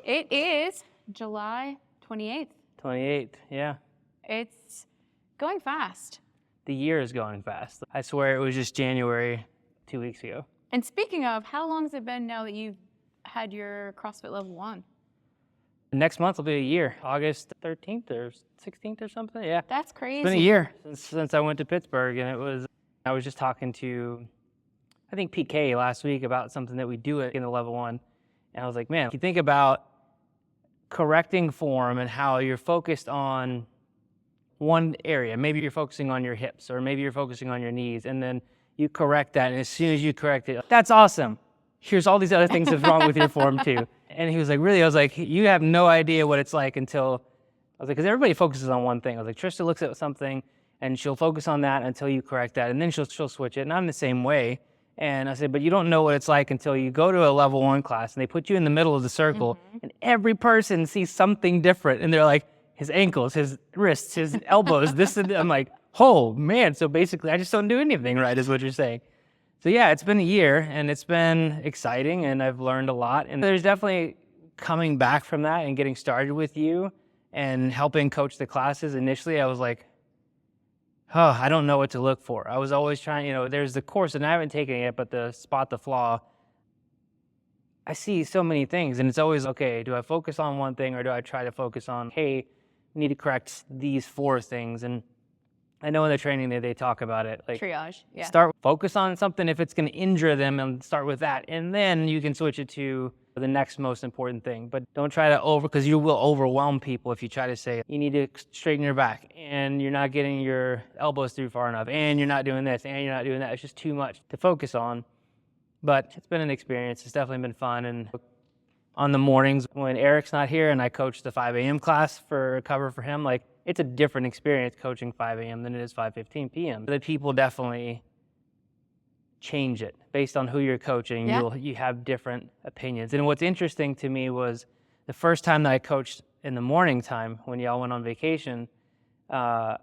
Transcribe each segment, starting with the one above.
It is July 28th. 28th, yeah. It's going fast. The year is going fast. I swear it was just January 2 weeks ago. And speaking of, how long has it been now that you've had your CrossFit level 1? Next month will be a year, August 13th or 16th or something. Yeah. That's crazy. It's been a year since I went to Pittsburgh, and I was just talking to, I think, PK last week about something that we do in the level 1. And I was like, man, if you think about correcting form and how you're focused on one area, maybe you're focusing on your hips or maybe you're focusing on your knees, and then you correct that, and as soon as you correct it, that's awesome. Here's all these other things that's wrong with your form too. And he was like, really? I was like, you have no idea what it's like until, I was like, because everybody focuses on one thing. I was like, Trista looks at something and she'll focus on that until you correct that, and then she'll switch it. And I'm the same way. And I said, but you don't know what it's like until you go to a level 1 class and they put you in the middle of the circle, and every person sees something different, and they're like, his ankles, his wrists, his elbows, this and that. I'm like, oh man, so basically I just don't do anything right, is what you're saying. So yeah, it's been a year and it's been exciting and I've learned a lot. And there's definitely coming back from that and getting started with you and helping coach the classes. Initially, I was like, oh, I don't know what to look for. I was always trying, there's the course, and I haven't taken it, but the spot the flaw. I see so many things, and it's always, okay, do I focus on one thing or do I try to focus on, hey, we need to correct these 4 things? And I know in the training they talk about it. Like triage, yeah. Focus on something if it's going to injure them, and start with that. And then you can switch it to the next most important thing. But don't try to because you will overwhelm people if you try to say, you need to straighten your back, and you're not getting your elbows through far enough, and you're not doing this, and you're not doing that. It's just too much to focus on. But it's been an experience. It's definitely been fun. And on the mornings when Eric's not here and I coach the 5 a.m. class for cover for him, like, it's a different experience coaching 5 a.m. than it is 5:15 p.m. The people definitely change it based on who you're coaching. Yeah. You have different opinions. And what's interesting to me was the first time that I coached in the morning time when y'all went on vacation, I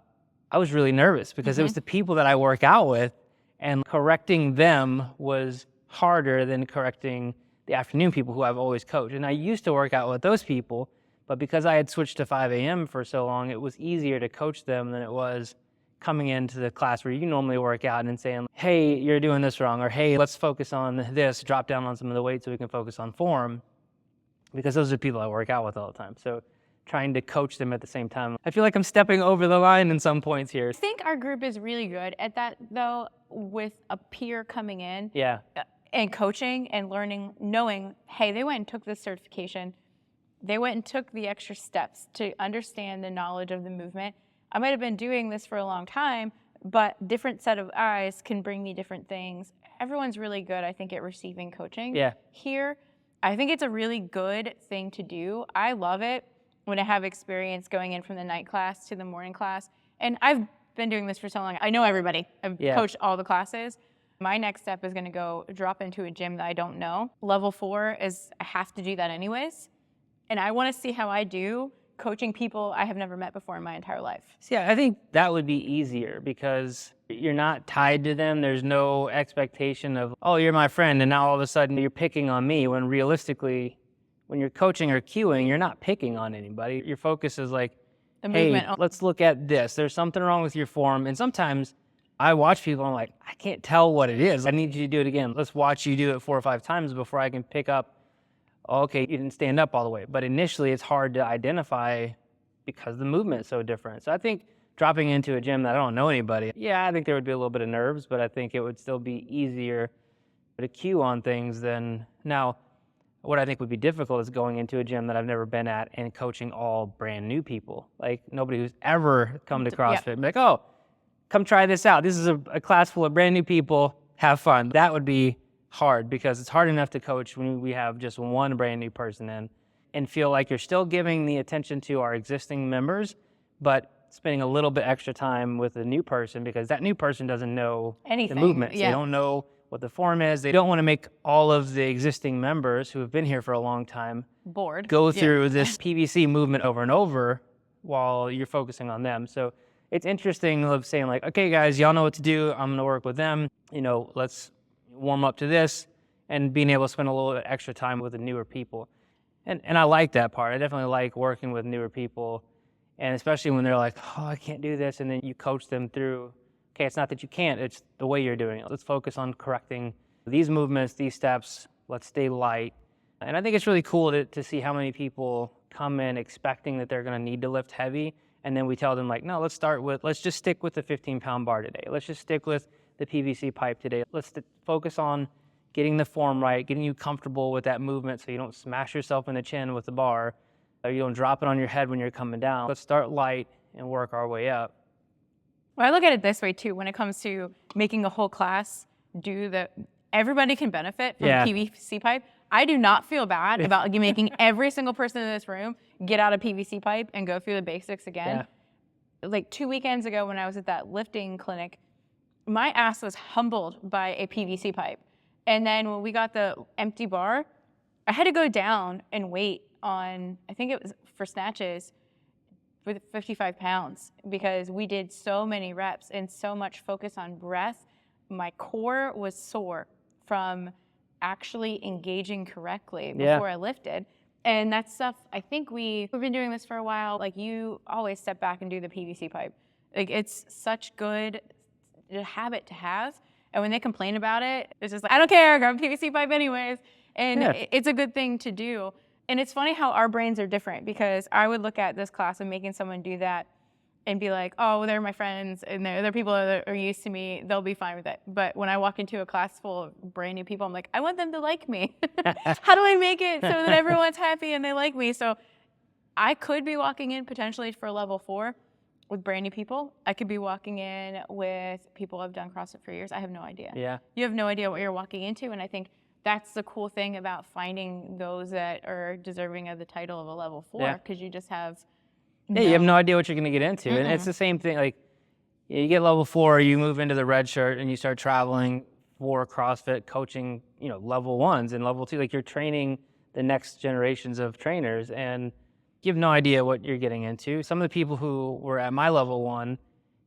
was really nervous because it was the people that I work out with, and correcting them was harder than correcting the afternoon people who I've always coached. And I used to work out with those people, but because I had switched to 5 a.m. for so long, it was easier to coach them than it was coming into the class where you normally work out and saying, hey, you're doing this wrong, or hey, let's focus on this, drop down on some of the weight so we can focus on form, because those are people I work out with all the time. So trying to coach them at the same time. I feel like I'm stepping over the line in some points here. I think our group is really good at that, though, with a peer coming in. Yeah. And coaching and learning, knowing, hey, they went and took this certification. They went and took the extra steps to understand the knowledge of the movement. I might have been doing this for a long time, but different set of eyes can bring me different things. Everyone's really good, I think, at receiving coaching. Yeah. Here, I think it's a really good thing to do. I love it when I have experience going in from the night class to the morning class. And I've been doing this for so long. I know everybody. I've coached all the classes. My next step is going to go drop into a gym that I don't know. Level 4 is I have to do that anyways. And I want to see how I do coaching people I have never met before in my entire life. Yeah, I think that would be easier because you're not tied to them. There's no expectation of, oh, you're my friend, and now all of a sudden you're picking on me, when realistically, when you're coaching or cueing, you're not picking on anybody. Your focus is like, hey, let's look at this. There's something wrong with your form. And sometimes I watch people and I'm like, I can't tell what it is. I need you to do it again. Let's watch you do it 4 or 5 times before I can pick up, oh, okay, you didn't stand up all the way. But initially it's hard to identify because the movement is so different. So I think dropping into a gym that I don't know anybody, yeah, I think there would be a little bit of nerves, but I think it would still be easier to cue on things than now. What I think would be difficult is going into a gym that I've never been at and coaching all brand new people, like nobody who's ever come to CrossFit. And be like, oh, come try this out. This is a class full of brand new people. Have fun. That would be hard because it's hard enough to coach when we have just one brand new person in, and feel like you're still giving the attention to our existing members, but spending a little bit extra time with a new person because that new person doesn't know anything. The movements. They don't know what the form is. They don't want to make all of the existing members who have been here for a long time bored, go through this PVC movement over and over while you're focusing on them. So it's interesting of saying like, okay guys, y'all know what to do. I'm going to work with them. Let's warm up to this, and being able to spend a little bit extra time with the newer people. And I like that part. I definitely like working with newer people, and especially when they're like, oh, I can't do this, and then you coach them through, okay, it's not that you can't, it's the way you're doing it. Let's focus on correcting these movements, these steps, let's stay light. And I think it's really cool to see how many people come in expecting that they're gonna need to lift heavy, and then we tell them like, no, let's just stick with the 15-pound bar today. Let's just stick with the PVC pipe today. Let's focus on getting the form right, getting you comfortable with that movement so you don't smash yourself in the chin with the bar, or you don't drop it on your head when you're coming down. Let's start light and work our way up. Well, I look at it this way too, when it comes to making a whole class everybody can benefit from PVC pipe. I do not feel bad about making every single person in this room get out a PVC pipe and go through the basics again. Yeah. Like 2 weekends ago when I was at that lifting clinic, my ass was humbled by a PVC pipe. And then when we got the empty bar, I had to go down and wait on, I think it was for snatches, with 55 pounds, because we did so many reps and so much focus on breath. My core was sore from actually engaging correctly before I lifted. And that's stuff, I think we've been doing this for a while. Like, you always step back and do the PVC pipe. Like, it's such good habit to have. And when they complain about it, it's just like, I don't care, grab a PVC pipe anyways. And it's a good thing to do. And it's funny how our brains are different, because I would look at this class and making someone do that and be like, oh, they're my friends and they're people that are used to me, they'll be fine with it. But when I walk into a class full of brand new people, I'm like, I want them to like me. How do I make it so that everyone's happy and they like me? So I could be walking in potentially for level 4 with brand new people. I could be walking in with people who have done CrossFit for years. I have no idea. Yeah. You have no idea what you're walking into. And I think that's the cool thing about finding those that are deserving of the title of a level 4, because you just have you have no idea what you're going to get into. And it's the same thing. Like, you get level 4, you move into the red shirt and you start traveling for CrossFit, coaching, level 1s and level 2. Like, you're training the next generations of trainers, and you have no idea what you're getting into. Some of the people who were at my level 1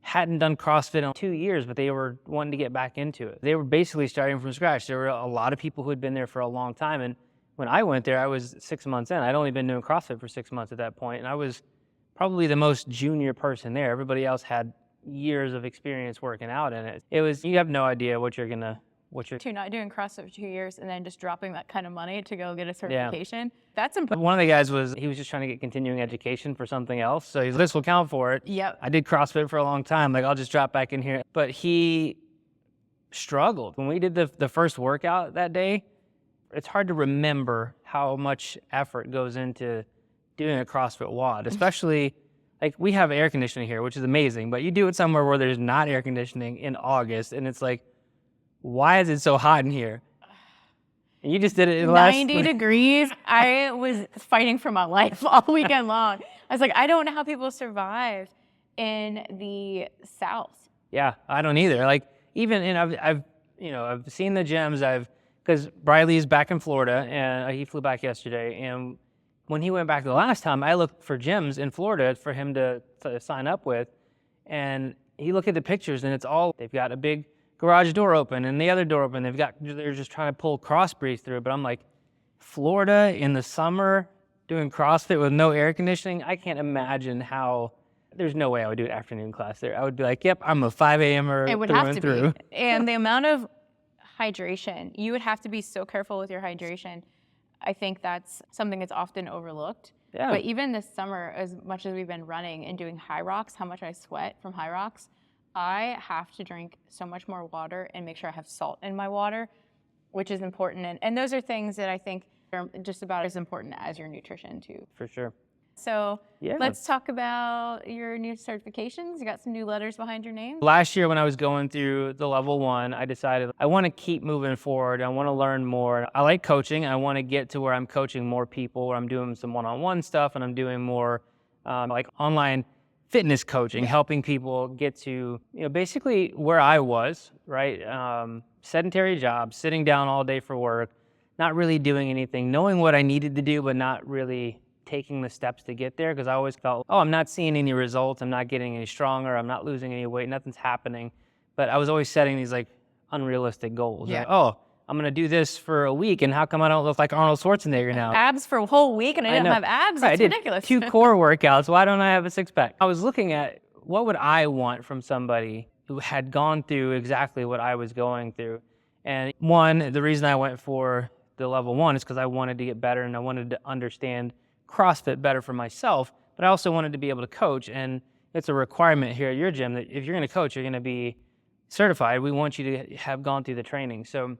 hadn't done CrossFit in 2 years, but they were wanting to get back into it. They were basically starting from scratch. There were a lot of people who had been there for a long time. And when I went there, I was 6 months in. I'd only been doing CrossFit for 6 months at that point, and I was probably the most junior person there. Everybody else had years of experience working out in it. You have no idea what you're not doing CrossFit for 2 years and then just dropping that kind of money to go get a certification. That's important. One of the guys he was just trying to get continuing education for something else. So this will count for it. Yep. I did CrossFit for a long time. Like, I'll just drop back in here. But he struggled. When we did the first workout that day, it's hard to remember how much effort goes into doing a CrossFit WOD, especially like, we have air conditioning here, which is amazing, but you do it somewhere where there's not air conditioning in August, and it's like, why is it so hot in here? And you just did it in 90 degrees. I was fighting for my life all weekend long. I was like, I don't know how people survive in the South. Yeah, I don't either. Like, I've seen the gyms. Because Briley's back in Florida, and he flew back yesterday, and when he went back the last time, I looked for gyms in Florida for him to sign up with, and he looked at the pictures, and they've got a big garage door open and the other door open. They're just trying to pull cross breeze through it. But I'm like, Florida in the summer doing CrossFit with no air conditioning, I can't imagine how. There's no way I would do an afternoon class there. I would be like, yep, I'm a 5 a.m.er It would have to be. And the amount of hydration, you would have to be so careful with your hydration. I think that's something that's often overlooked. Yeah. But even this summer, as much as we've been running and doing high rocks, how much I sweat from high rocks, I have to drink so much more water and make sure I have salt in my water, which is important. And those are things that I think are just about as important as your nutrition too. For sure. So let's talk about your new certifications. You got some new letters behind your name. Last year when I was going through the level 1, I decided I want to keep moving forward. I want to learn more. I like coaching. I want to get to where I'm coaching more people, where I'm doing some one-on-one stuff, and I'm doing more like online fitness coaching, helping people get to, basically where I was, right? Sedentary job, sitting down all day for work, not really doing anything, knowing what I needed to do, but not really taking the steps to get there, because I always felt, I'm not seeing any results, I'm not getting any stronger, I'm not losing any weight, nothing's happening. But I was always setting these like unrealistic goals. Yeah. Like, I'm going to do this for a week, and how come I don't look like Arnold Schwarzenegger now? Abs for a whole week and I didn't have abs? Right, It's ridiculous. 2 core workouts. Why don't I have a six-pack? I was looking at what would I want from somebody who had gone through exactly what I was going through. And one, the reason I went for the level 1 is because I wanted to get better and I wanted to understand CrossFit better for myself, but I also wanted to be able to coach. And it's a requirement here at your gym that if you're going to coach, you're going to be certified. We want you to have gone through the training. So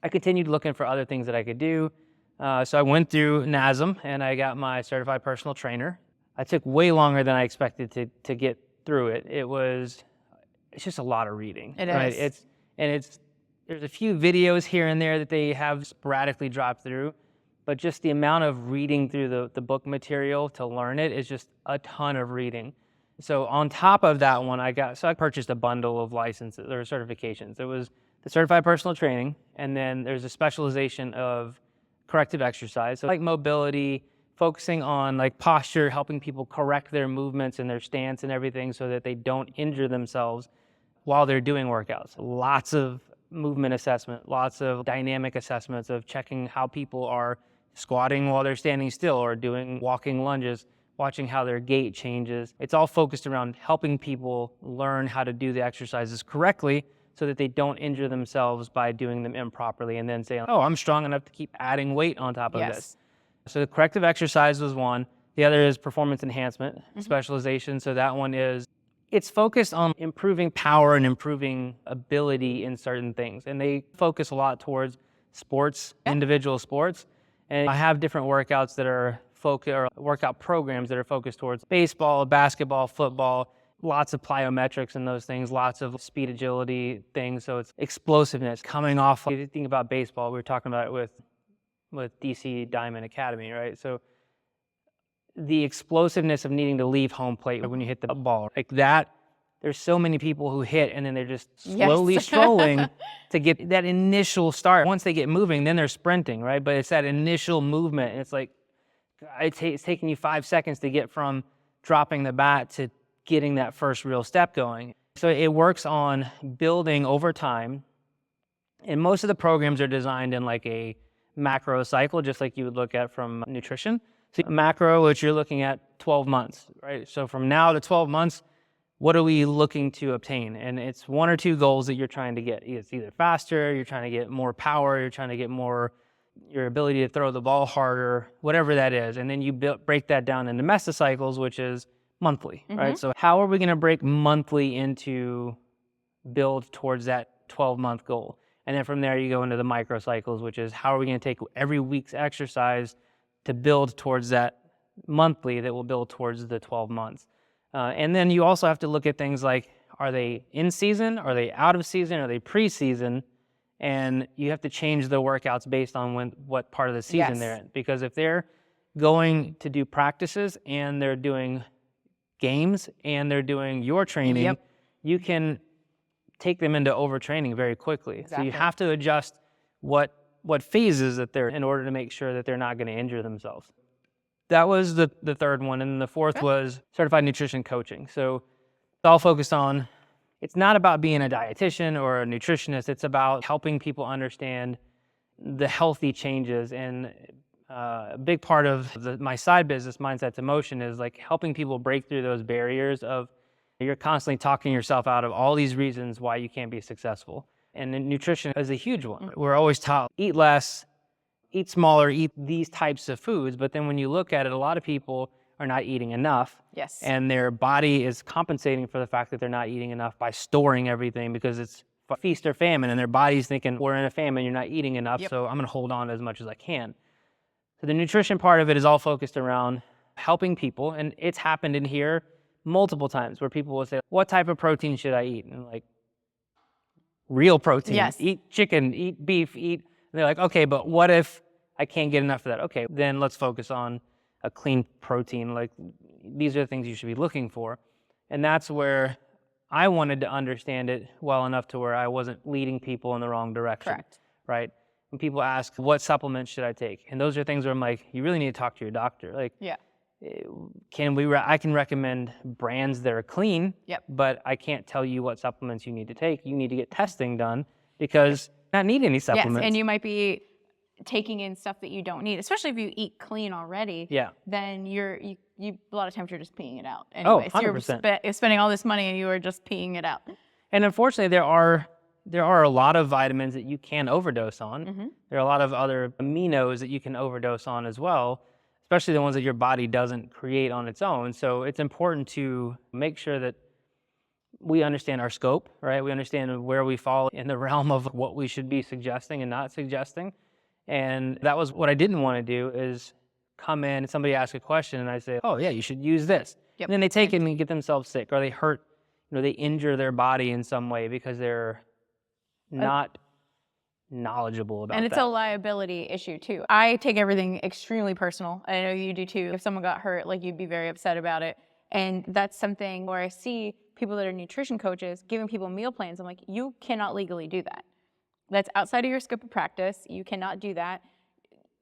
I continued looking for other things that I could do. So I went through NASM and I got my certified personal trainer. I took way longer than I expected to get through it. It's just a lot of reading. It right? is. There's a few videos here and there that they have sporadically dropped through, but just the amount of reading through the book material to learn it is just a ton of reading. So on top of that one, I purchased a bundle of licenses or certifications. There was the certified personal training, and then there's a specialization of corrective exercise, so like mobility, focusing on like posture, helping people correct their movements and their stance and everything so that they don't injure themselves while they're doing workouts. Lots of movement assessment, lots of dynamic assessments of checking how people are squatting while they're standing still or doing walking lunges, watching how their gait changes. It's all focused around helping people learn how to do the exercises correctly so that they don't injure themselves by doing them improperly and then say, oh, I'm strong enough to keep adding weight on top of this. So the corrective exercise was one. The other is performance enhancement specialization. So that one it's focused on improving power and improving ability in certain things. And they focus a lot towards sports, individual sports. And I have different workouts that are workout programs that are focused towards baseball, basketball, football, lots of plyometrics and those things, lots of speed agility things. So it's explosiveness coming off. If you think about baseball, we were talking about it with DC Diamond Academy, right? So the explosiveness of needing to leave home plate when you hit the ball, like that, there's so many people who hit and then they're just slowly strolling to get that initial start. Once they get moving, then they're sprinting, right? But it's that initial movement. And it's like, it's taking you 5 seconds to get from dropping the bat to getting that first real step going. So it works on building over time. And most of the programs are designed in like a macro cycle, just like you would look at from nutrition. So macro, which you're looking at 12 months, right? So from now to 12 months, what are we looking to obtain? And it's 1 or 2 goals that you're trying to get. It's either faster, you're trying to get more power, you're trying to get more, your ability to throw the ball harder, whatever that is. And then you break that down into mesocycles, which is monthly, right? So how are we going to break monthly into build towards that 12-month goal? And then from there, you go into the microcycles, which is how are we going to take every week's exercise to build towards that monthly that will build towards the 12 months. And then you also have to look at things like, are they in season? Are they out of season? Are they pre-season? And you have to change the workouts based on what part of the season they're in. Because if they're going to do practices and they're doing games and they're doing your training, you can take them into overtraining very quickly. So you have to adjust what phases that they're in order to make sure that they're not going to injure themselves. That was the third one. And the fourth was certified nutrition coaching. So it's all focused on, it's not about being a dietitian or a nutritionist. It's about helping people understand the healthy changes. And a big part of my side business, Mindset to Motion, is like helping people break through those barriers of you're constantly talking yourself out of all these reasons why you can't be successful. And nutrition is a huge one. We're always taught, eat less, eat smaller, eat these types of foods. But then when you look at it, a lot of people are not eating enough. And their body is compensating for the fact that they're not eating enough by storing everything because it's feast or famine. And their body's thinking, we're in a famine, you're not eating enough, so I'm going to hold on as much as I can. So the nutrition part of it is all focused around helping people. And it's happened in here multiple times where people will say, what type of protein should I eat? And like, real protein. Eat chicken, eat beef, eat. And they're like, okay, but what if I can't get enough of that? Okay, then let's focus on a clean protein. Like, these are the things you should be looking for. And that's where I wanted to understand it well enough to where I wasn't leading people in the wrong direction. Right? When people ask, what supplements should I take? And those are things where I'm like, you really need to talk to your doctor. Like, I can recommend brands that are clean, but I can't tell you what supplements you need to take. You need to get testing done because not need any supplements. Yes, and you might be taking in stuff that you don't need, especially if you eat clean already. Yeah. Then you a lot of times you're just peeing it out. Oh, Anyways, 100%. you're spending all this money and you are just peeing it out. And unfortunately, there are a lot of vitamins that you can overdose on. Mm-hmm. There are a lot of other aminos that you can overdose on as well, especially the ones that your body doesn't create on its own. So it's important to make sure that we understand our scope, right? We understand where we fall in the realm of what we should be suggesting and not suggesting. And that was what I didn't want to do, is come in and somebody ask a question and I say, oh yeah, you should use this. Yep. And then they take it and get themselves sick, or they hurt, they injure their body in some way because they're not knowledgeable about that. And it's a liability issue too. I take everything extremely personal. I know you do too. If someone got hurt, like, you'd be very upset about it. And that's something where I see people that are nutrition coaches giving people meal plans. I'm like, you cannot legally do that. That's outside of your scope of practice. You cannot do that.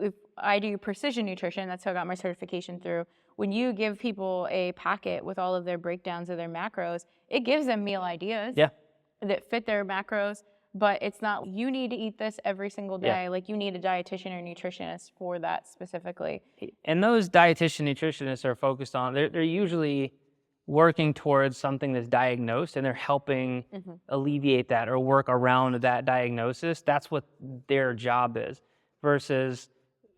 If I do precision nutrition, that's how I got my certification through. When you give people a packet with all of their breakdowns of their macros, it gives them meal ideas that fit their macros. But it's not, you need to eat this every single day. Yeah. Like, you need a dietitian or nutritionist for that specifically. And those dietitian nutritionists are focused on, they're usually working towards something that's diagnosed, and they're helping alleviate that or work around that diagnosis. That's what their job is. Versus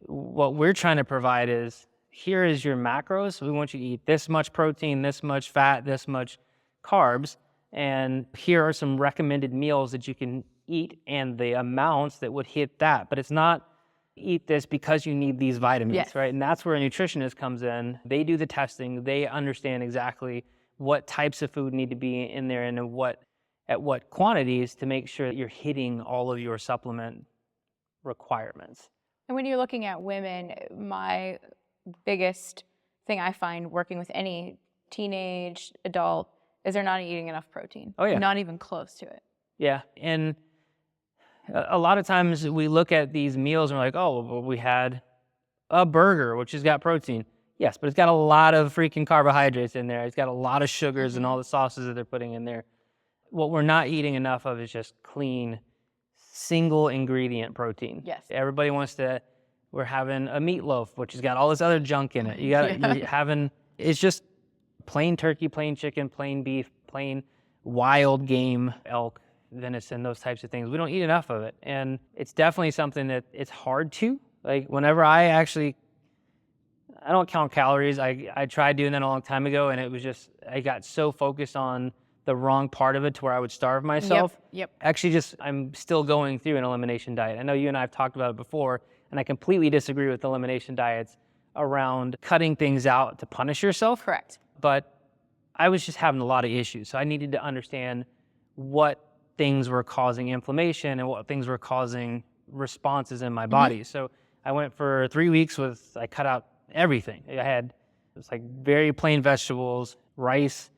what we're trying to provide is, here is your macros. We want you to eat this much protein, this much fat, this much carbs. And here are some recommended meals that you can eat and the amounts that would hit that. But it's not eat this because you need these vitamins, right? And that's where a nutritionist comes in. They do the testing. They understand exactly what types of food need to be in there and at what quantities to make sure that you're hitting all of your supplement requirements. And when you're looking at women, my biggest thing I find working with any teenage adult is they're not eating enough protein. Oh, yeah. Not even close to it. Yeah. And a lot of times we look at these meals and we're like, oh, well, we had a burger, which has got protein. Yes, but it's got a lot of freaking carbohydrates in there. It's got a lot of sugars and all the sauces that they're putting in there. What we're not eating enough of is just clean, single ingredient protein. Yes. Everybody wants to, we're having a meatloaf, which has got all this other junk in it. You're having, it's just plain turkey, plain chicken, plain beef, plain wild game, elk, venison, those types of things. We don't eat enough of it. And it's definitely something that it's hard to. Like, whenever I don't count calories. I tried doing that a long time ago, and it was just, I got so focused on the wrong part of it to where I would starve myself. Yep. Actually, I'm still going through an elimination diet. I know you and I have talked about it before, and I completely disagree with elimination diets around cutting things out to punish yourself. Correct. But I was just having a lot of issues. So I needed to understand what things were causing inflammation and what things were causing responses in my body. So I went for 3 weeks I cut out everything. It was like very plain vegetables, rice,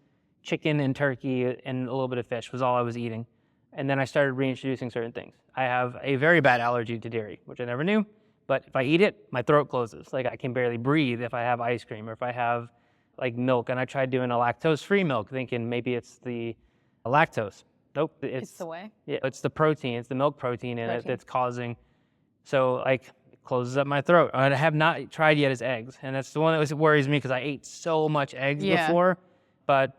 chicken and turkey, and a little bit of fish was all I was eating. And then I started reintroducing certain things. I have a very bad allergy to dairy, which I never knew. But if I eat it, my throat closes. Like, I can barely breathe if I have ice cream or if I have like milk. And I tried doing a lactose-free milk, thinking maybe it's the lactose. Nope. It's the whey? Yeah, it's the protein. It's the milk protein in it that's causing. So, like, it closes up my throat. I have not tried yet is eggs. And that's the one that worries me because I ate so much eggs before. But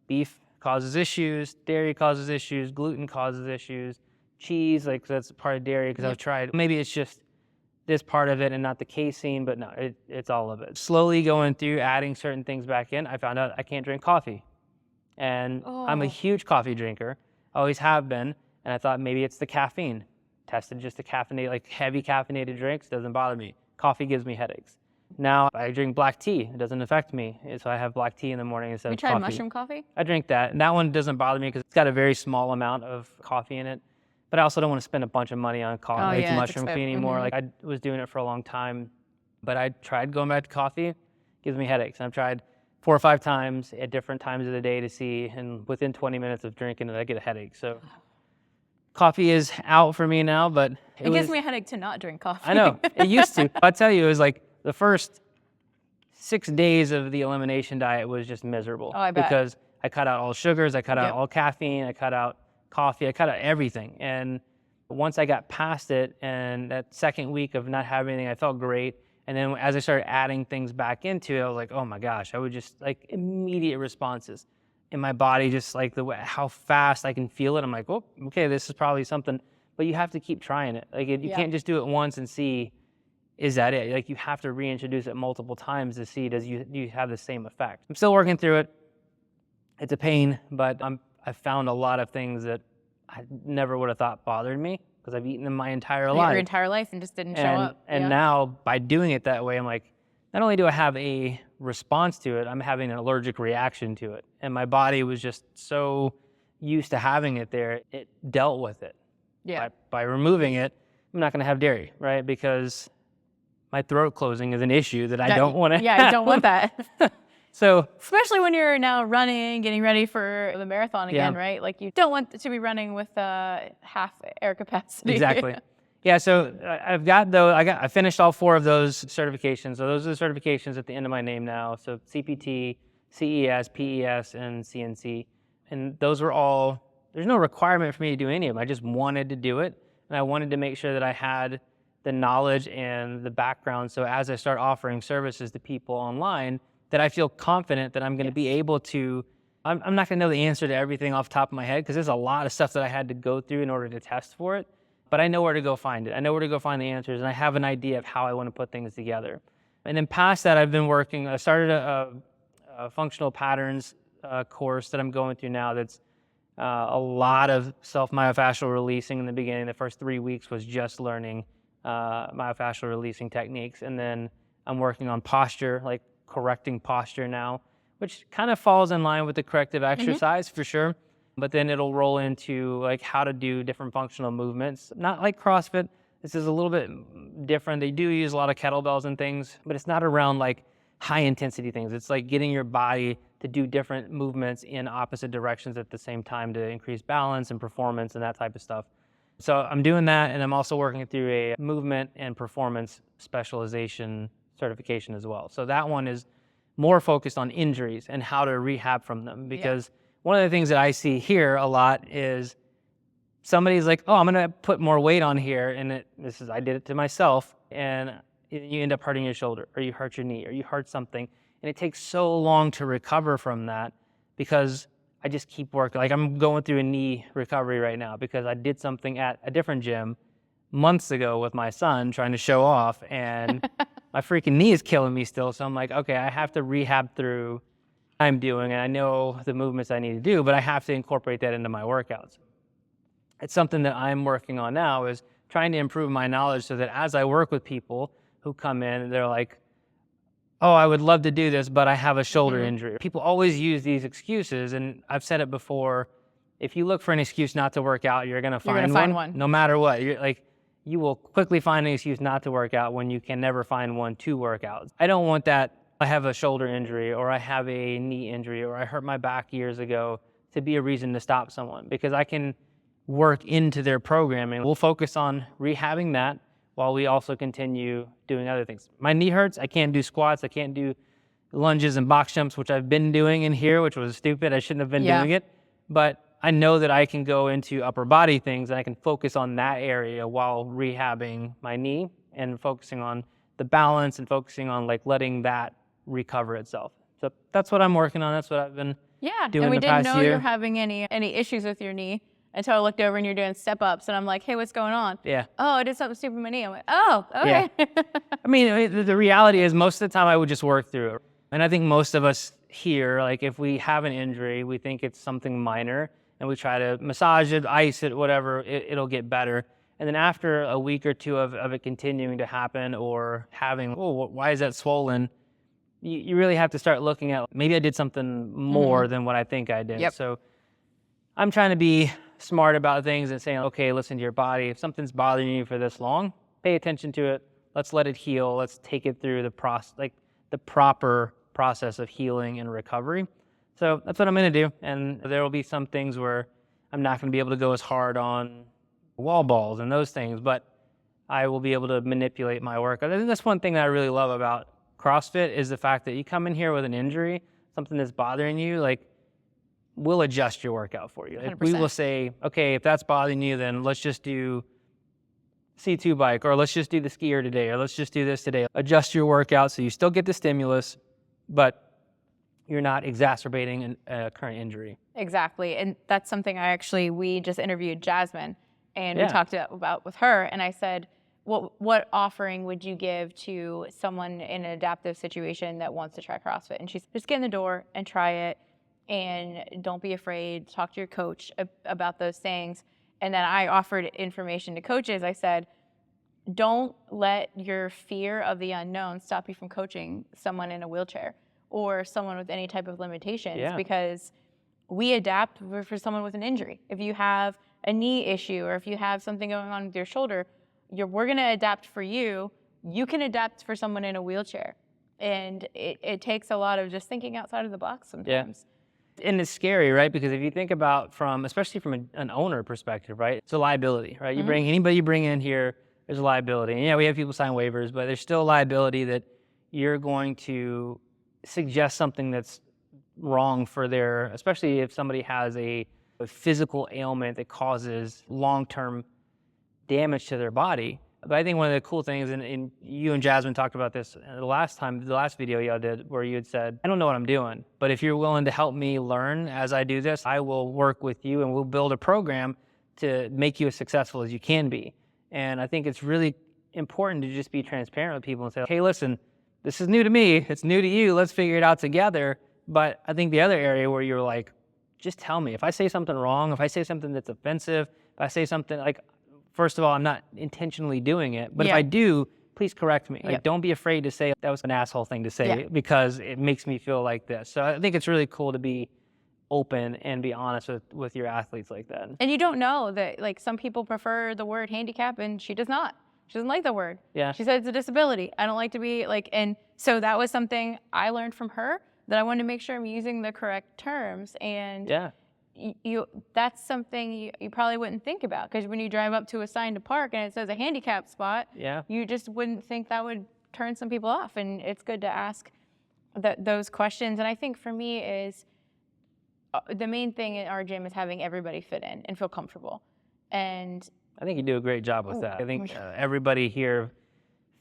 beef causes issues, dairy causes issues, gluten causes issues, cheese, like, that's part of dairy because I've tried. Maybe it's just this part of it and not the casein, but no, it's all of it. Slowly going through adding certain things back in, I found out I can't drink coffee. And I'm a huge coffee drinker, always have been, and I thought maybe it's the caffeine. Tested just the caffeinated, like heavy caffeinated drinks, doesn't bother me. Coffee gives me headaches. Now I drink black tea, it doesn't affect me, so I have black tea in the morning instead of coffee. You tried mushroom coffee? I drink that, and that one doesn't bother me because it's got a very small amount of coffee in it. But I also don't want to spend a bunch of money on coffee, mushroom tea anymore. Like, I was doing it for a long time, but I tried going back to coffee. It gives me headaches. And I've tried 4 or 5 times at different times of the day to see, and within 20 minutes of drinking it, I get a headache. So coffee is out for me now, but it gives me a headache to not drink coffee. I know, it used to. I'll tell you, it was like the first 6 days of the elimination diet was just miserable. Oh, I bet. Because I cut out all sugars, I cut out all caffeine, I cut out coffee, I cut out everything. And once I got past it and that second week of not having anything, I felt great. And then as I started adding things back into it, I was like, oh my gosh, I would just like immediate responses in my body, just like the way, how fast I can feel it. I'm like, oh, okay, this is probably something, but you have to keep trying it. Like you can't just do it once and see, is that it? Like you have to reintroduce it multiple times to see, do you have the same effect? I'm still working through it. It's a pain, but I've found a lot of things that I never would have thought bothered me because I've eaten them my entire life. Your entire life and just didn't show up. And now by doing it that way, I'm like, not only do I have a response to it, I'm having an allergic reaction to it. And my body was just so used to having it there, it dealt with it. Yeah. By removing it, I'm not going to have dairy, right? Because my throat closing is an issue that I don't want to Yeah, I don't want that. So especially when you're now running, getting ready for the marathon again, right? Like you don't want to be running with half air capacity. Exactly. Yeah, so I finished all 4 of those certifications. So those are the certifications at the end of my name now. So CPT, CES, PES, and CNC. And those were all, there's no requirement for me to do any of them. I just wanted to do it. And I wanted to make sure that I had the knowledge and the background. So as I start offering services to people online, that I feel confident that I'm going to be able to, I'm not going to know the answer to everything off the top of my head because there's a lot of stuff that I had to go through in order to test for it, but I know where to go find it. I know where to go find the answers, and I have an idea of how I want to put things together. And then past that, I started a functional patterns course that I'm going through now that's a lot of self-myofascial releasing in the beginning. The first 3 weeks was just learning myofascial releasing techniques, and then I'm working on posture, like correcting posture now, which kind of falls in line with the corrective exercise for sure. But then it'll roll into like how to do different functional movements. Not like CrossFit. This is a little bit different. They do use a lot of kettlebells and things, but it's not around like high intensity things. It's like getting your body to do different movements in opposite directions at the same time to increase balance and performance and that type of stuff. So I'm doing that, and I'm also working through a movement and performance specialization certification as well. So that one is more focused on injuries and how to rehab from them, because one of the things that I see here a lot is somebody's like, oh, I'm going to put more weight on here, and I did it to myself, and you end up hurting your shoulder, or you hurt your knee, or you hurt something, and it takes so long to recover from that because I just keep working. Like I'm going through a knee recovery right now because I did something at a different gym months ago with my son trying to show off, and my freaking knee is killing me still. So I'm like, okay, I have to rehab through what I'm doing, and I know the movements I need to do, but I have to incorporate that into my workouts. It's something that I'm working on now, is trying to improve my knowledge so that as I work with people who come in, they're like, oh, I would love to do this, but I have a shoulder injury. People always use these excuses, and I've said it before, if you look for an excuse not to work out, you're gonna find one. No matter what. You will quickly find an excuse not to work out when you can never find one to work out. I don't want that, I have a shoulder injury, or I have a knee injury, or I hurt my back years ago, to be a reason to stop someone, because I can work into their programming. We'll focus on rehabbing that while we also continue doing other things. My knee hurts, I can't do squats, I can't do lunges and box jumps, which I've been doing in here, which was stupid, I shouldn't have been doing it, but I know that I can go into upper body things, and I can focus on that area while rehabbing my knee and focusing on the balance and focusing on like letting that recover itself. So that's what I'm working on. That's what I've been doing and we the past didn't know year. you're having any issues with your knee until I looked over and you're doing step ups, and I'm like, hey, what's going on? Yeah. Oh, I did something stupid with my knee. I'm like, oh, okay. Yeah. I mean, the reality is most of the time I would just work through it. And I think most of us here, like if we have an injury, we think it's something minor, and we try to massage it, ice it, whatever, it'll get better. And then after a week or two of it continuing to happen, or having, oh, why is that swollen? You really have to start looking at, maybe I did something more than what I think I did. So I'm trying to be smart about things and saying, okay, listen to your body. If something's bothering you for this long, pay attention to it. Let's let it heal. Let's take it through the proper process of healing and recovery. So that's what I'm going to do. And there will be some things where I'm not going to be able to go as hard on wall balls and those things, but I will be able to manipulate my work. I think that's one thing that I really love about CrossFit, is the fact that you come in here with an injury, something that's bothering you, like we'll adjust your workout for you. 100%. We will say, okay, if that's bothering you, then let's just do C2 bike, or let's just do the skier today, or let's just do this today. Adjust your workout so you still get the stimulus, but you're not exacerbating a current injury. Exactly. And that's something we just interviewed Jasmine, and we Yeah. talked about with her, and I said, what offering would you give to someone in an adaptive situation that wants to try CrossFit? And she said, just get in the door and try it, and don't be afraid. Talk to your coach about those things. And then I offered information to coaches. I said, don't let your fear of the unknown stop you from coaching someone in a wheelchair or someone with any type of limitations, because we adapt for someone with an injury. If you have a knee issue, or if you have something going on with your shoulder, we're going to adapt for you. You can adapt for someone in a wheelchair. And it takes a lot of just thinking outside of the box sometimes. Yeah. And it's scary, right? Because if you think about especially from an owner perspective, right? It's a liability, right? You bring anybody you bring in here, there's a liability. And yeah, we have people sign waivers, but there's still a liability that you're going to suggest something that's wrong for especially if somebody has a physical ailment that causes long-term damage to their body. But I think one of the cool things, and you and Jasmine talked about this the last video y'all did, where you had said, I don't know what I'm doing, but if you're willing to help me learn as I do this, I will work with you and we'll build a program to make you as successful as you can be. And I think it's really important to just be transparent with people and say, hey, listen, this is new to me, it's new to you, let's figure it out together. But I think the other area where you're like, just tell me. If I say something wrong, if I say something that's offensive, if I say something like, first of all, I'm not intentionally doing it, but if I do, please correct me. Like, don't be afraid to say that was an asshole thing to say because it makes me feel like this. So I think it's really cool to be open and be honest with your athletes like that. And you don't know that, like, some people prefer the word handicap and she does not. She doesn't like the word. Yeah. She said it's a disability. I don't like to be like, and so that was something I learned from her, that I wanted to make sure I'm using the correct terms. And that's something you probably wouldn't think about, because when you drive up to a sign to park and it says a handicap spot, you just wouldn't think that would turn some people off. And it's good to ask those questions. And I think for me is the main thing in our gym is having everybody fit in and feel comfortable. And I think you do a great job with that. I think everybody here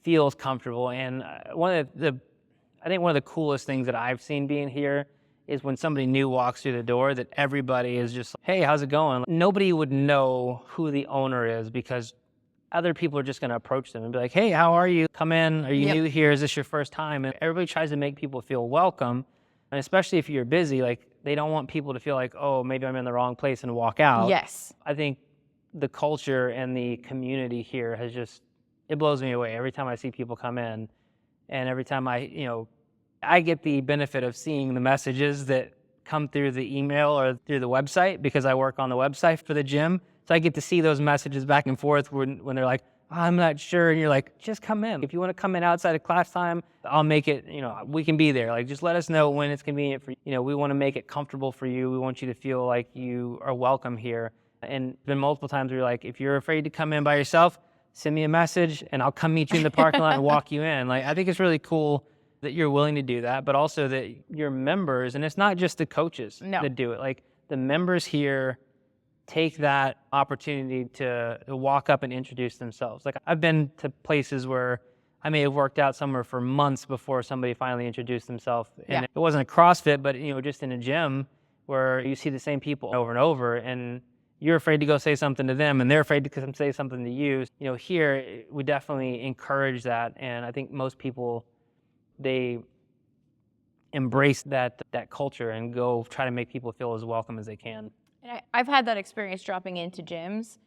feels comfortable. And one of the coolest things that I've seen being here is when somebody new walks through the door, that everybody is just like, hey, how's it going? Nobody would know who the owner is, because other people are just going to approach them and be like, hey, how are you? Come in. Are you new here? Is this your first time? And everybody tries to make people feel welcome. And especially if you're busy, like, they don't want people to feel like, oh, maybe I'm in the wrong place and walk out. Yes. I think the culture and the community here it blows me away every time I see people come in. And every time I get the benefit of seeing the messages that come through the email or through the website, because I work on the website for the gym. So I get to see those messages back and forth when they're like, oh, I'm not sure. And you're like, just come in. If you want to come in outside of class time, I'll make it, we can be there. Like, just let us know when it's convenient for you. We want to make it comfortable for you. We want you to feel like you are welcome here. And been multiple times where you're like, if you're afraid to come in by yourself, send me a message and I'll come meet you in the parking lot and walk you in. Like, I think it's really cool that you're willing to do that, but also that your members, and it's not just the coaches that do it, like, the members here take that opportunity to walk up and introduce themselves. Like, I've been to places where I may have worked out somewhere for months before somebody finally introduced themselves. And it wasn't a CrossFit, but just in a gym where you see the same people over and over, and you're afraid to go say something to them and they're afraid to come say something to you. Here we definitely encourage that, and I think most people, they embrace that culture and go try to make people feel as welcome as they can. And I've had that experience dropping into gyms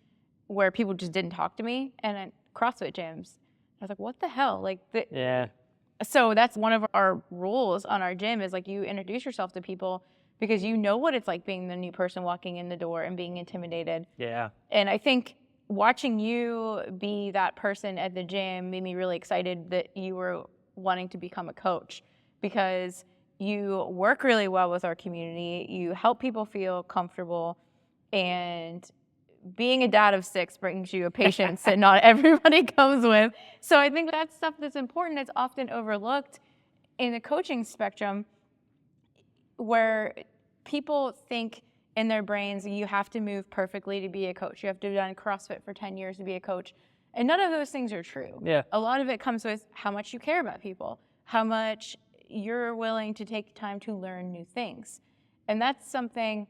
where people just didn't talk to me, and at CrossFit gyms, I was like, what the hell? So that's one of our rules on our gym, is like, you introduce yourself to people, because you know what it's like being the new person walking in the door and being intimidated. Yeah. And I think watching you be that person at the gym made me really excited that you were wanting to become a coach, because you work really well with our community. You help people feel comfortable, and being a dad of 6 brings you a patience that not everybody comes with. So I think that's stuff that's important. It's often overlooked in the coaching spectrum, where people think in their brains you have to move perfectly to be a coach. You have to have done CrossFit for 10 years to be a coach. And none of those things are true. Yeah. A lot of it comes with how much you care about people, how much you're willing to take time to learn new things. And that's something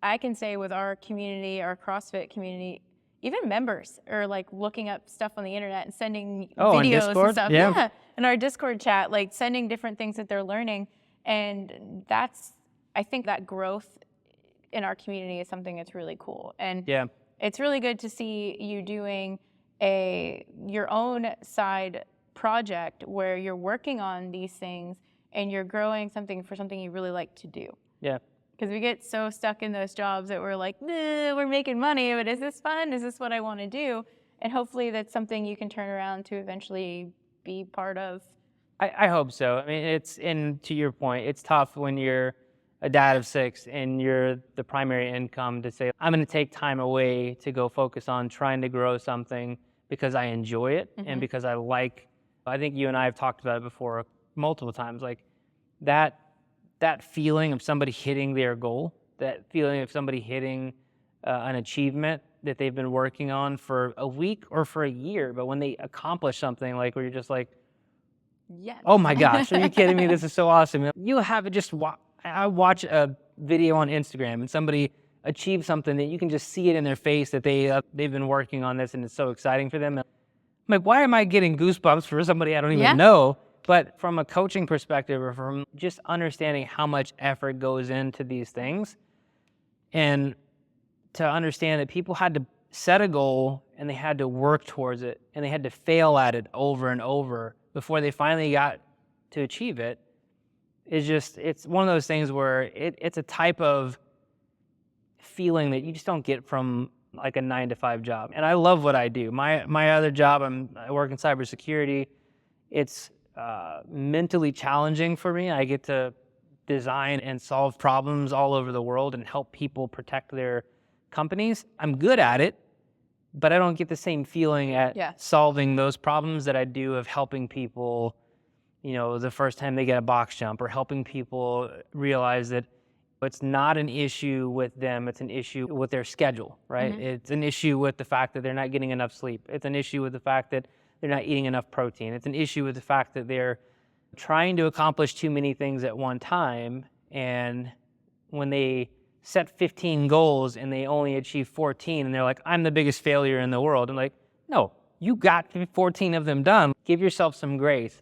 I can say with our community, our CrossFit community, even members are like looking up stuff on the internet and sending videos and stuff. Yeah. In our Discord chat, like sending different things that they're learning. And that's, I think that growth in our community is something that's really cool. And it's really good to see you doing your own side project where you're working on these things and you're growing something for something you really like to do. Yeah. Because we get so stuck in those jobs that we're like, nah, we're making money, but is this fun? Is this what I want to do? And hopefully that's something you can turn around to eventually be part of. I hope so. I mean, and to your point, it's tough when you're a dad of 6 and you're the primary income to say, I'm going to take time away to go focus on trying to grow something because I enjoy it and because I think you and I have talked about it before multiple times, like that feeling of somebody hitting their goal, that feeling of somebody hitting an achievement that they've been working on for a week or for a year, but when they accomplish something like where you're just like, yes. Oh my gosh, are you kidding me? This is so awesome. You have it just, I watch a video on Instagram and somebody achieved something that you can just see it in their face that they've been working on this and it's so exciting for them. I'm like, why am I getting goosebumps for somebody I don't even know? But from a coaching perspective or from just understanding how much effort goes into these things and to understand that people had to set a goal and they had to work towards it and they had to fail at it over and over before they finally got to achieve it, it's one of those things where it's a type of feeling that you just don't get from like a 9-to-5 job. And I love what I do. My other job, I work in cybersecurity. It's mentally challenging for me. I get to design and solve problems all over the world and help people protect their companies. I'm good at it, but I don't get the same feeling at solving those problems that I do of helping people, the first time they get a box jump or helping people realize that it's not an issue with them, it's an issue with their schedule, right? It's an issue with the fact that they're not getting enough sleep. It's an issue with the fact that they're not eating enough protein. It's an issue with the fact that they're trying to accomplish too many things at one time, and when they set 15 goals and they only achieve 14 and they're like, I'm the biggest failure in the world. I'm like, no, you got 14 of them done. Give yourself some grace.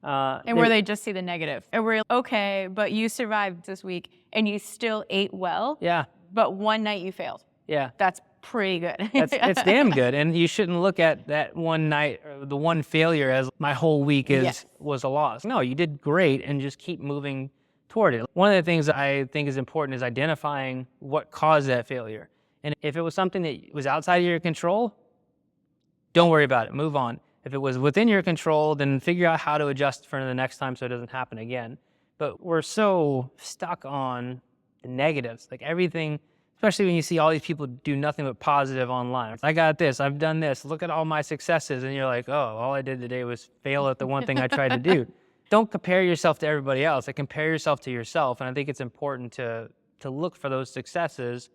And where they just see the negative. And we're okay, but you survived this week and you still ate well. Yeah. But one night you failed. Yeah. That's pretty good. It's damn good. And you shouldn't look at that one night or the one failure as my whole week was a loss. No, you did great and just keep moving toward it. One of the things that I think is important is identifying what caused that failure. And if it was something that was outside of your control, don't worry about it. Move on. If it was within your control, then figure out how to adjust for the next time so it doesn't happen again. But we're so stuck on the negatives, like everything, especially when you see all these people do nothing but positive online. I got this, I've done this, look at all my successes. And you're like, oh, all I did today was fail at the one thing I tried to do. Don't compare yourself to everybody else. Like, compare yourself to yourself. And I think it's important to look for those successes.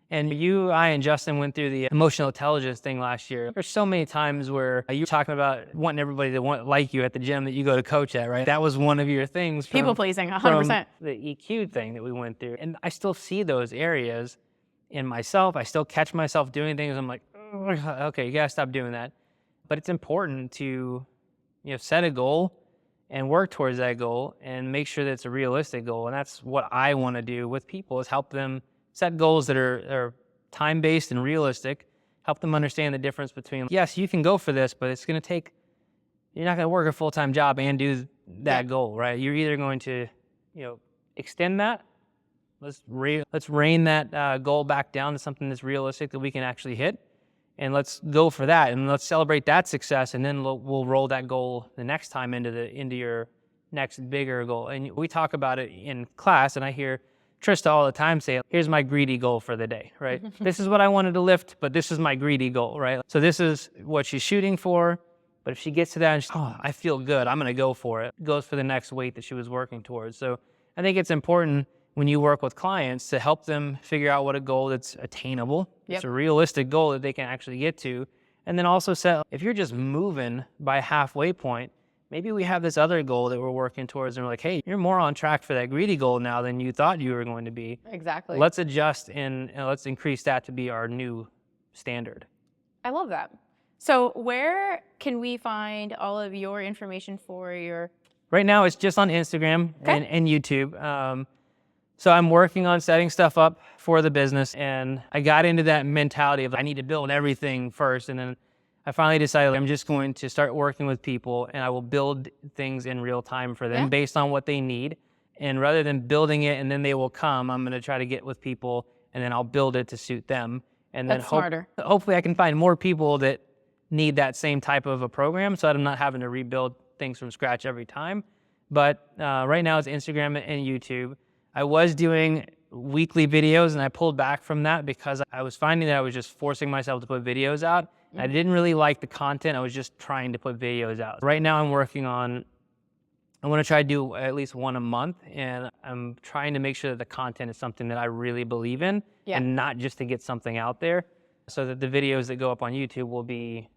And you, I, and Justin went through the emotional intelligence thing last year. There's so many times where you were talking about wanting everybody to like you at the gym that you go to coach at, right? That was one of your things. People pleasing, 100%. From the EQ thing that we went through. And I still see those areas in myself. I still catch myself doing things. I'm like, oh, okay, you gotta stop doing that. But it's important to, set a goal and work towards that goal and make sure that it's a realistic goal. And that's what I want to do with people, is help them set goals that are time-based and realistic, help them understand the difference between, yes, you can go for this, but it's going to take, you're not going to work a full-time job and do that goal, right? You're either going to, extend that, let's rein that goal back down to something that's realistic that we can actually hit, and let's go for that, and let's celebrate that success, and then we'll roll that goal the next time into your next bigger goal. And we talk about it in class, and I hear Trista all the time say, here's my greedy goal for the day, right? This is what I wanted to lift, but this is my greedy goal, right? So this is what she's shooting for, but if she gets to that and she's, I feel good, I'm gonna go for it, goes for the next weight that she was working towards. So I think it's important when you work with clients to help them figure out what a goal that's attainable, it's a realistic goal that they can actually get to, And then also set, if you're just moving by halfway point, maybe we have this other goal that we're working towards and we're like, hey, you're more on track for that greedy goal now than you thought you were going to be. Exactly. Let's adjust and let's increase that to be our new standard. I love that. So where can we find all of your information for your... Right now, it's just on Instagram and YouTube. So I'm working on setting stuff up for the business, and I got into that mentality of I need to build everything first, and then I finally decided I'm just going to start working with people, and I will build things in real time for them based on what they need. And rather than building it and then they will come, I'm going to try to get with people, and then I'll build it to suit them. And then smarter. Hopefully I can find more people that need that same type of a program so that I'm not having to rebuild things from scratch every time. But right now it's Instagram and YouTube. I was doing weekly videos and I pulled back from that because I was finding that I was just forcing myself to put videos out. I didn't really like the content. I was just trying to put videos out. Right now I'm working on, I want to try to do at least one a month, and I'm trying to make sure that the content is something that I really believe in and not just to get something out there, so that the videos that go up on YouTube will be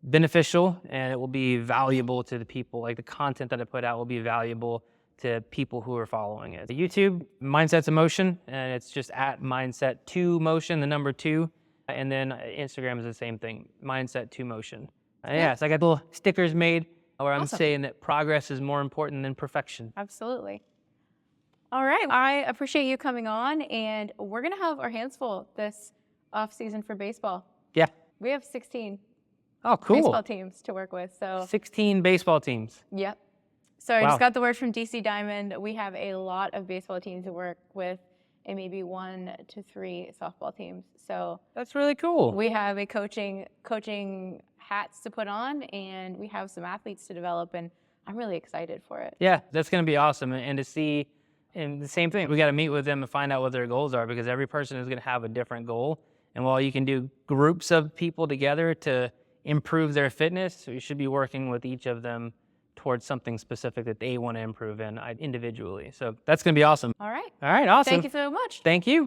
beneficial and it will be valuable to the people. Like the content that I put out will be valuable to people who are following it. YouTube, Mindset's Emotion, and it's just at Mindset2Motion, the number 2. And then Instagram is the same thing, Mindset2Motion. So I got little stickers made where I'm saying that progress is more important than perfection. Absolutely. All right. I appreciate you coming on, and we're going to have our hands full this off season for baseball. Yeah. We have 16 cool. baseball teams to work with. So 16 baseball teams. Yep. So I just got the word from DC Diamond. We have a lot of baseball teams to work with, and maybe 1 to 3 softball teams. So that's really cool. We have a coaching hats to put on, and we have some athletes to develop, and I'm really excited for it. Yeah, that's going to be awesome. And to see, and the same thing, we got to meet with them and find out what their goals are, because every person is going to have a different goal. And while you can do groups of people together to improve their fitness, you should be working with each of them towards something specific that they want to improve in individually. So that's going to be awesome. All right. All right, awesome. Thank you so much. Thank you.